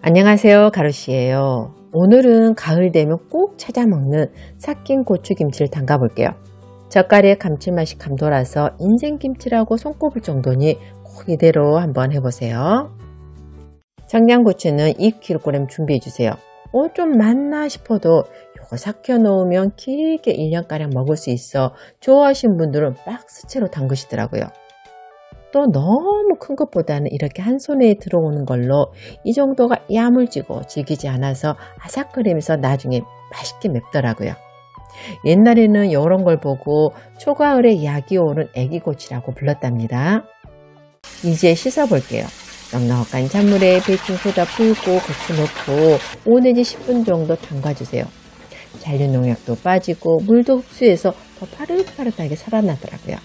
안녕하세요, 가루씨예요. 오늘은 가을 되면 꼭 찾아 먹는 삭힌 고추김치를 담가 볼게요. 젓갈의 감칠맛이 감돌아서 인생김치라고 손꼽을 정도니 꼭 이대로 한번 해보세요. 청양고추는 2kg 준비해 주세요. 좀 많나 싶어도 이거 삭혀 놓으면 길게 1년가량 먹을 수 있어 좋아하시는 분들은 박스채로 담그시더라고요. 또 너무 큰 것보다는 이렇게 한 손에 들어오는 걸로 이 정도가 야물지고 질기지 않아서 아삭거리면서 나중에 맛있게 맵더라고요. 옛날에는 이런 걸 보고 초가을에 약이 오른 애기고추라고 불렀답니다. 이제 씻어볼게요. 넉넉한 찬물에 베이킹소다 풀고 고추 넣고 5 내지 10분 정도 담가주세요. 잔류농약도 빠지고 물도 흡수해서 더 파릇파릇하게 살아나더라고요.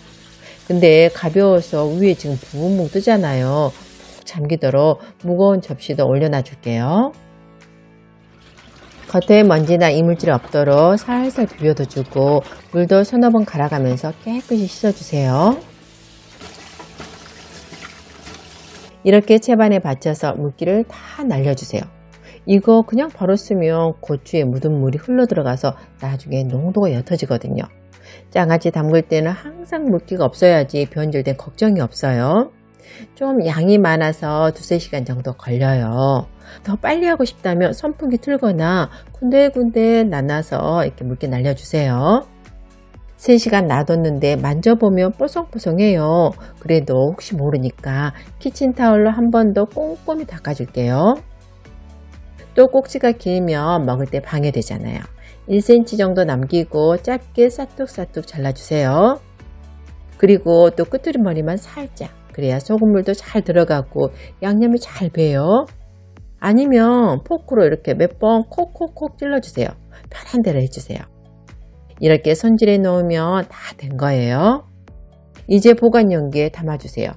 근데 가벼워서 위에 지금 붕붕 뜨잖아요. 푹 잠기도록 무거운 접시도 올려놔 줄게요. 겉에 먼지나 이물질이 없도록 살살 비벼도 주고 물도 서너 번 갈아가면서 깨끗이 씻어주세요. 이렇게 채반에 받쳐서 물기를 다 날려주세요. 이거 그냥 바로 쓰면 고추에 묻은 물이 흘러 들어가서 나중에 농도가 옅어지거든요. 장아찌 담글 때는 항상 물기가 없어야지 변질된 걱정이 없어요. 좀 양이 많아서 2-3시간 정도 걸려요. 더 빨리 하고 싶다면 선풍기 틀거나 군데군데 나눠서 이렇게 물기 날려주세요. 3시간 놔뒀는데 만져보면 뽀송뽀송해요. 그래도 혹시 모르니까 키친타올로 한 번 더 꼼꼼히 닦아줄게요. 또 꼭지가 길면 먹을 때 방해되잖아요. 1cm 정도 남기고 짧게 싸뚝싸뚝 잘라주세요. 그리고 또 끄트리머리만 살짝, 그래야 소금물도 잘 들어가고 양념이 잘 배요. 아니면 포크로 이렇게 몇 번 콕콕콕 찔러주세요. 편한 대로 해주세요. 이렇게 손질해 놓으면 다 된 거예요. 이제 보관 용기에 담아주세요.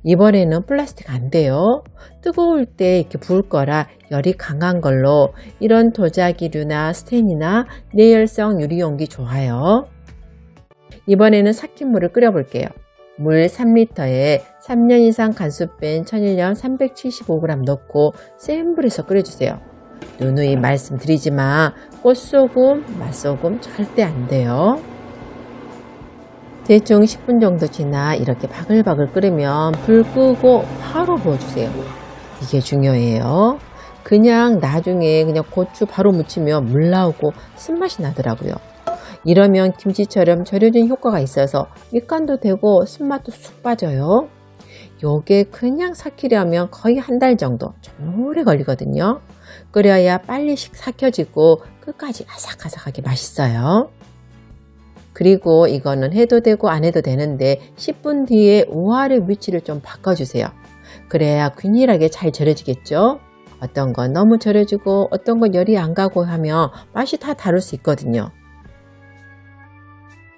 이번에는 플라스틱 안 돼요. 뜨거울 때 이렇게 부을 거라 열이 강한 걸로 이런 도자기류나 스테인이나 내열성 유리용기 좋아요. 이번에는 삭힌 물을 끓여 볼게요. 물 3리터에 3년 이상 간수 뺀 천일염 375g 넣고 센 불에서 끓여주세요. 누누이 말씀드리지만 꽃소금, 맛소금 절대 안 돼요. 대충 10분 정도 지나 이렇게 바글바글 끓으면 불 끄고 바로 부어주세요. 이게 중요해요. 그냥 나중에 그냥 고추 바로 무치면 물 나오고 쓴맛이 나더라고요. 이러면 김치처럼 절여진 효과가 있어서 밑간도 되고 쓴맛도 쑥 빠져요. 요게 그냥 삭히려면 거의 한 달 정도 좀 오래 걸리거든요. 끓여야 빨리 삭혀지고 끝까지 아삭아삭하게 맛있어요. 그리고 이거는 해도 되고 안 해도 되는데 10분 뒤에 우아래 위치를 좀 바꿔주세요. 그래야 균일하게 잘 절여지겠죠. 어떤 건 너무 절여지고 어떤 건 열이 안 가고 하면 맛이 다 다를 수 있거든요.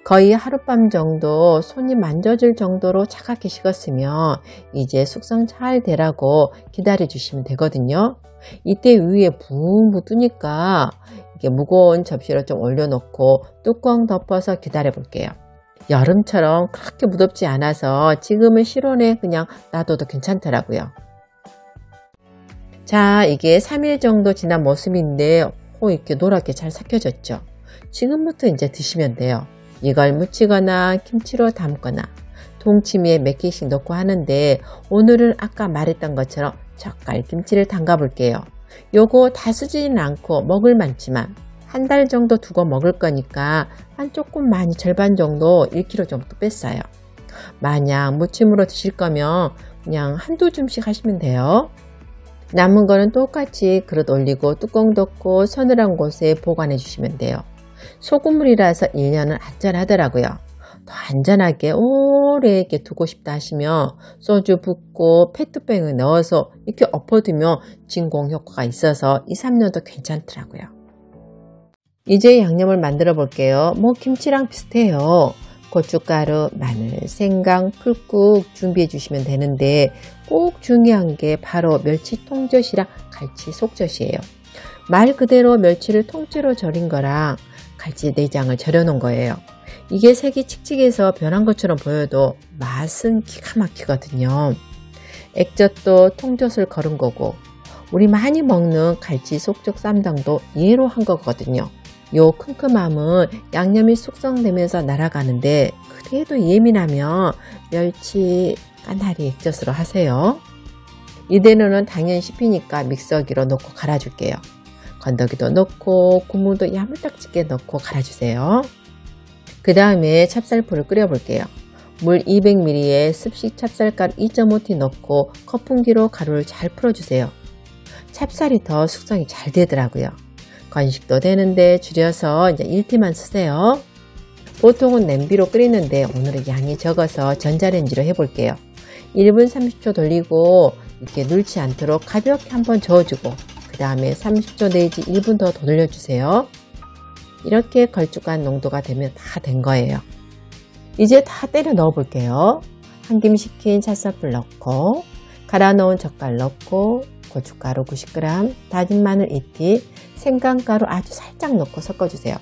거의 하룻밤 정도 손이 만져질 정도로 차갑게 식었으면 이제 숙성 잘 되라고 기다려 주시면 되거든요. 이때 위에 붕붕 뜨니까 이게 무거운 접시로 좀 올려놓고 뚜껑 덮어서 기다려 볼게요. 여름처럼 그렇게 무덥지 않아서 지금은 실온에 그냥 놔둬도 괜찮더라고요. 자, 이게 3일 정도 지난 모습인데 이렇게 노랗게 잘 삭혀졌죠. 지금부터 이제 드시면 돼요. 이걸 무치거나 김치로 담거나 동치미에 몇 개씩 넣고 하는데 오늘은 아까 말했던 것처럼 젓갈 김치를 담가 볼게요. 요거 다 쓰지는 않고 먹을 만치만 한 달 정도 두고 먹을 거니까 한 조금 많이 절반 정도 1kg 정도 뺐어요. 만약 무침으로 드실 거면 그냥 한두 줌씩 하시면 돼요. 남은 거는 똑같이 그릇 올리고 뚜껑 덮고 서늘한 곳에 보관해 주시면 돼요. 소금물이라서 1년은 안전하더라고요. 더 안전하게 오래 이렇게 두고 싶다 하시면 소주 붓고 페트병에 넣어서 이렇게 엎어두면 진공 효과가 있어서 2-3년도 괜찮더라고요. 이제 양념을 만들어 볼게요. 김치랑 비슷해요. 고춧가루, 마늘, 생강, 풀국 준비해 주시면 되는데 꼭 중요한 게 바로 멸치 통젓이랑 갈치 속젓이에요. 말 그대로 멸치를 통째로 절인 거랑 갈치 내장을 절여 놓은 거예요. 이게 색이 칙칙해서 변한 것처럼 보여도 맛은 기가 막히거든요. 액젓도 통젓을 걸은 거고 우리 많이 먹는 갈치 속젓 쌈장도 이해로 한 거거든요. 요 큼큼함은 양념이 숙성되면서 날아가는데 그래도 예민하면 멸치, 까나리 액젓으로 하세요. 이대로는 당연히 씹히니까 믹서기로 넣고 갈아줄게요. 건더기도 넣고 국물도 야물딱지게 넣고 갈아주세요. 그 다음에 찹쌀풀을 끓여볼게요. 물 200ml에 습식 찹쌀가루 2.5티 넣고 거품기로 가루를 잘 풀어주세요. 찹쌀이 더 숙성이 잘 되더라고요. 건식도 되는데 줄여서 이제 1티만 쓰세요. 보통은 냄비로 끓이는데 오늘은 양이 적어서 전자레인지로 해볼게요. 1분 30초 돌리고 이렇게 눌지 않도록 가볍게 한번 저어주고 그 다음에 30초 내지 1분 더 돌려주세요. 이렇게 걸쭉한 농도가 되면 다 된 거예요. 이제 다 때려 넣어 볼게요. 한 김 식힌 찹쌀풀 넣고 갈아 놓은 젓갈 넣고 고춧가루 90g, 다진 마늘 2티, 생강가루 아주 살짝 넣고 섞어주세요.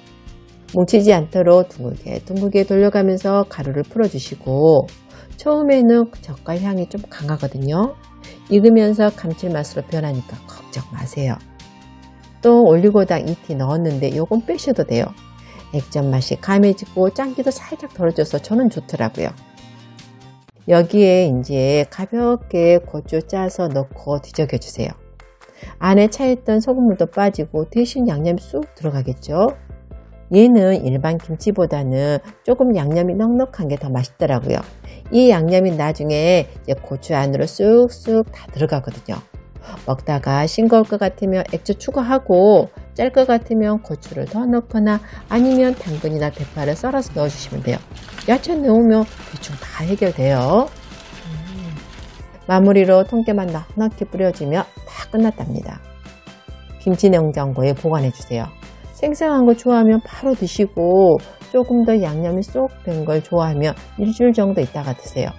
뭉치지 않도록 둥글게 돌려가면서 가루를 풀어주시고 처음에는 젓갈 향이 좀 강하거든요. 익으면서 감칠맛으로 변하니까 걱정 마세요. 또 올리고당 2티 넣었는데 요건 빼셔도 돼요. 액젓 맛이 감해지고 짠기도 살짝 덜어져서 저는 좋더라고요. 여기에 이제 가볍게 고추 짜서 넣고 뒤적여 주세요. 안에 차있던 소금물도 빠지고 대신 양념이 쑥 들어가겠죠. 얘는 일반 김치보다는 조금 양념이 넉넉한 게 더 맛있더라고요. 이 양념이 나중에 이제 고추 안으로 쑥쑥 다 들어가거든요. 먹다가 싱거울 것 같으면 액젓 추가하고 짤 것 같으면 고추를 더 넣거나 아니면 당근이나 대파를 썰어서 넣어주시면 돼요. 야채 넣으면 대충 다 해결돼요. 마무리로 통깨만 넉넉히 뿌려주면 다 끝났답니다. 김치 냉장고에 보관해주세요. 생생한 거 좋아하면 바로 드시고 조금 더 양념이 쏙 된 걸 좋아하면 일주일 정도 있다가 드세요.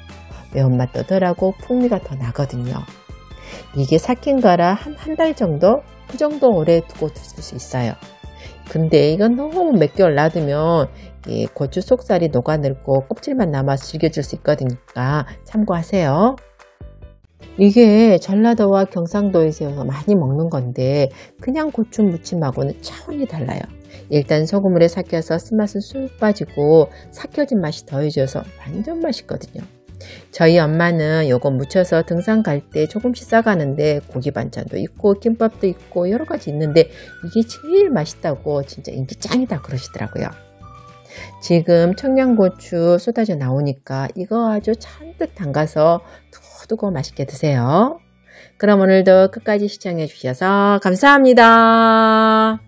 매운맛도 덜하고 풍미가 더 나거든요. 이게 삭힌 거라 한 달 정도? 그 정도 오래 두고 드실 수 있어요. 근데 이건 너무 몇 개월 놔두면 고추 속살이 녹아들고 껍질만 남아서 질겨질 수 있거든요. 참고하세요. 이게 전라도와 경상도에서 많이 먹는 건데 그냥 고추 무침하고는 차원이 달라요. 일단 소금물에 삭혀서 쓴맛은 쑥 빠지고 삭혀진 맛이 더해져서 완전 맛있거든요. 저희 엄마는 요거 무쳐서 등산 갈 때 조금씩 싸가는데 고기 반찬도 있고 김밥도 있고 여러 가지 있는데 이게 제일 맛있다고 진짜 인기 짱이다 그러시더라고요. 지금 청양고추 쏟아져 나오니까 이거 아주 잔뜩 담가서 두고 맛있게 드세요. 그럼 오늘도 끝까지 시청해 주셔서 감사합니다.